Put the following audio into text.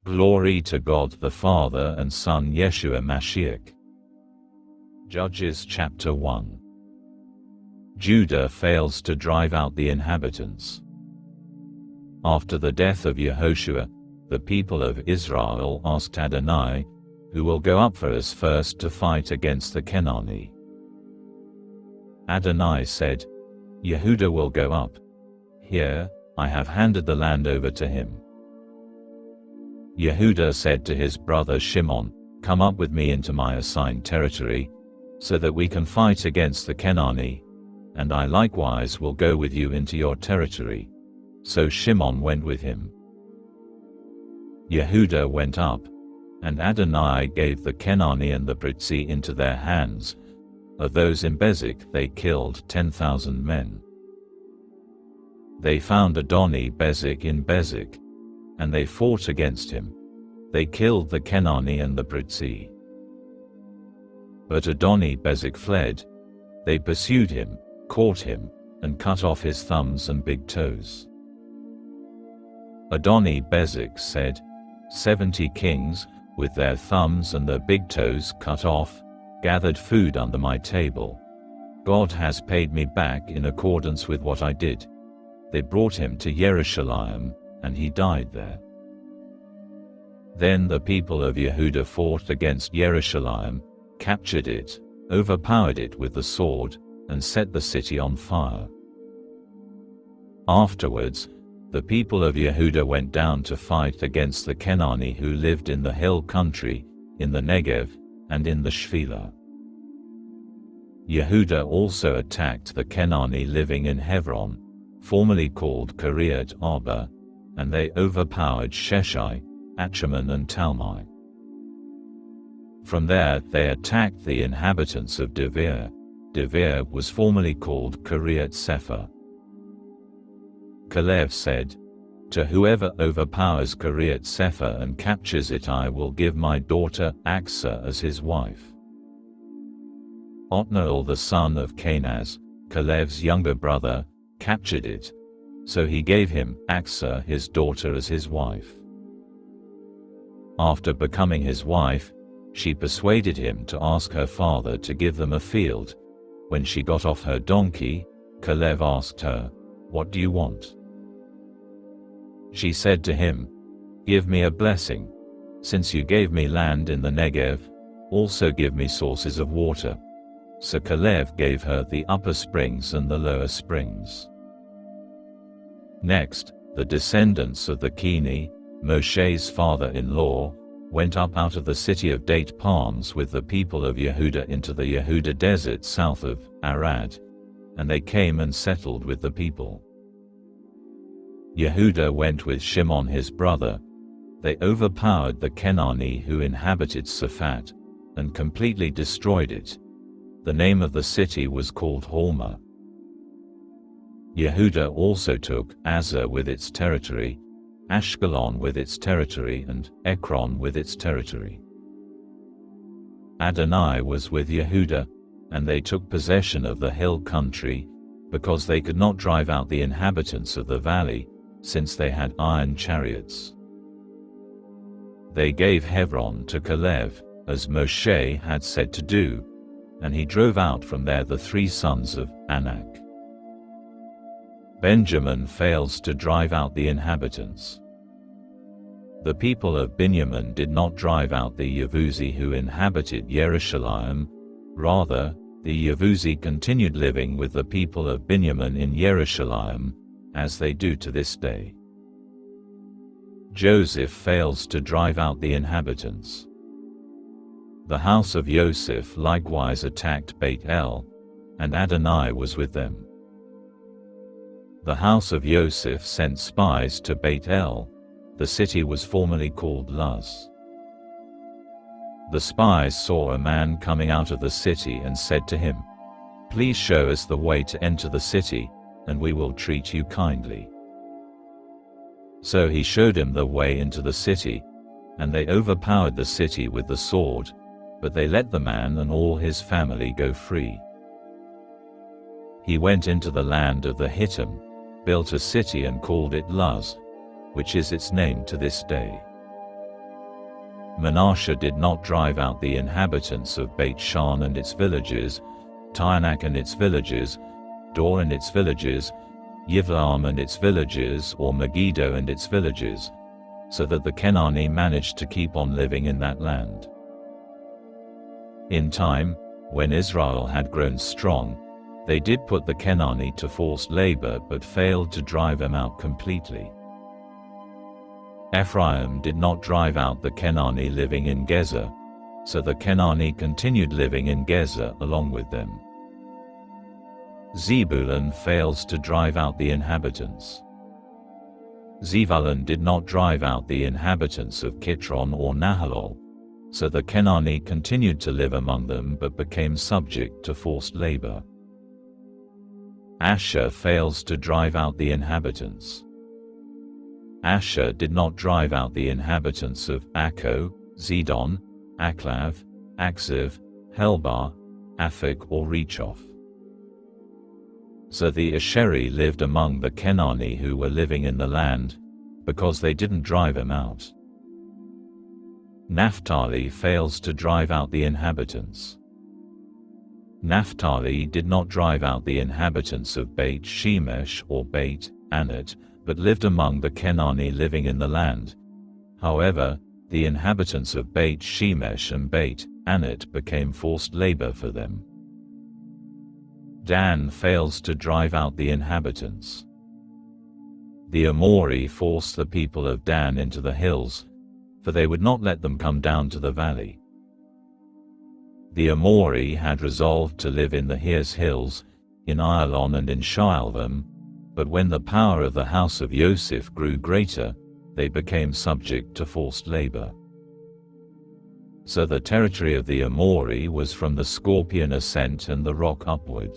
Glory to God the Father and Son Yeshua Mashiach. Judges chapter 1. Judah fails to drive out the inhabitants. After the death of Yehoshua, the people of Israel asked Adonai, "Who will go up for us first to fight against the Kenani?" Adonai said, "Yehudah will go up. Here, I have handed the land over to him." Yehudah said to his brother Shimon, "Come up with me into my assigned territory, so that we can fight against the Kenani, and I likewise will go with you into your territory." So Shimon went with him. Yehudah went up, and Adonai gave the Kenani and the Britzi into their hands. Of those in Bezek they killed 10,000 men. They found Adoni-Bezek in Bezek, and they fought against him. They killed the Kenani and the Britzi. But Adoni-Bezek fled. They pursued him, caught him, and cut off his thumbs and big toes. Adoni-Bezek said, 70 kings, with their thumbs and their big toes cut off, gathered food under my table. God has paid me back in accordance with what I did. They brought him to Jerusalem, and he died there. Then the people of Yehudah fought against Jerusalem, captured it, overpowered it with the sword, and set the city on fire. Afterwards, the people of Yehudah went down to fight against the Kenani who lived in the hill country, in the Negev, and in the Shephelah. Yehudah also attacked the Kenani living in Hebron, formerly called Kiryat-Arba, and they overpowered Sheshai, Achaman and Talmai. From there they attacked the inhabitants of Devir. Devir was formerly called Kiryat-Sefer. Caleb said, "To whoever overpowers Kiryat-Sefer and captures it, I will give my daughter Achsah as his wife." Otni'el the son of Kenaz, Caleb's younger brother, captured it, so he gave him Achsah his daughter as his wife. After becoming his wife, she persuaded him to ask her father to give them a field. When she got off her donkey, Caleb asked her, "What do you want?" She said to him, "Give me a blessing. Since you gave me land in the Negev, also give me sources of water." So Caleb gave her the upper springs and the lower springs. Next, the descendants of the Keni, Moshe's father-in-law, went up out of the city of date palms with the people of Yehudah into the Yehudah desert south of Arad, and they came and settled with the people. Yehudah went with Shimon his brother. They overpowered the Kenani who inhabited Saphat, and completely destroyed it. The name of the city was called Hormah. Yehudah also took Azzah with its territory, Ashkelon with its territory, and Ekron with its territory. Adonai was with Yehudah, and they took possession of the hill country, because they could not drive out the inhabitants of the valley, since they had iron chariots. They gave Hebron to Caleb, as Moshe had said to do, and he drove out from there the 3 sons of Anak. Benjamin fails to drive out the inhabitants. The people of Binyamin did not drive out the Yevuzi who inhabited Jerusalem. Rather, the Yevuzi continued living with the people of Binyamin in Jerusalem, as they do to this day. Joseph fails to drive out the inhabitants. The house of Joseph likewise attacked Beit-El, and Adonai was with them. The house of Joseph sent spies to Beit-El. The city was formerly called Luz. The spies saw a man coming out of the city and said to him, "Please show us the way to enter the city, and we will treat you kindly." So he showed him the way into the city, and they overpowered the city with the sword, but they let the man and all his family go free. He went into the land of the Hittim, built a city and called it Luz, which is its name to this day. Manasseh did not drive out the inhabitants of Beit-Shan and its villages, Taanach and its villages, Dor and its villages, Yivlaam and its villages, or Megiddo and its villages, so that the Kenani managed to keep on living in that land. In time, when Israel had grown strong, they did put the Kenani to forced labor but failed to drive them out completely. Ephraim did not drive out the Kenani living in Gezer, so the Kenani continued living in Gezer along with them. Zebulun fails to drive out the inhabitants. Zebulun did not drive out the inhabitants of Kitron or Nahalol, so the Kenani continued to live among them but became subject to forced labor. Asher fails to drive out the inhabitants. Asher did not drive out the inhabitants of Akko, Zidon, Aklav, Akziv, Helbah, Aphik or Rechoth. So the Asheri lived among the Kenani who were living in the land, because they didn't drive them out. Naphtali fails to drive out the inhabitants. Naphtali did not drive out the inhabitants of Beit-Shemesh or Beit-Anat, but lived among the Kenani living in the land. However, the inhabitants of Beit-Shemesh and Beit-Anat became forced labor for them. Dan fails to drive out the inhabitants. The Amori forced the people of Dan into the hills, for they would not let them come down to the valley. The Amori had resolved to live in the Hirs hills, in Ayalon and in Shaalbim, but when the power of the house of Yosef grew greater, they became subject to forced labor. So the territory of the Amori was from the Scorpion ascent and the rock upward.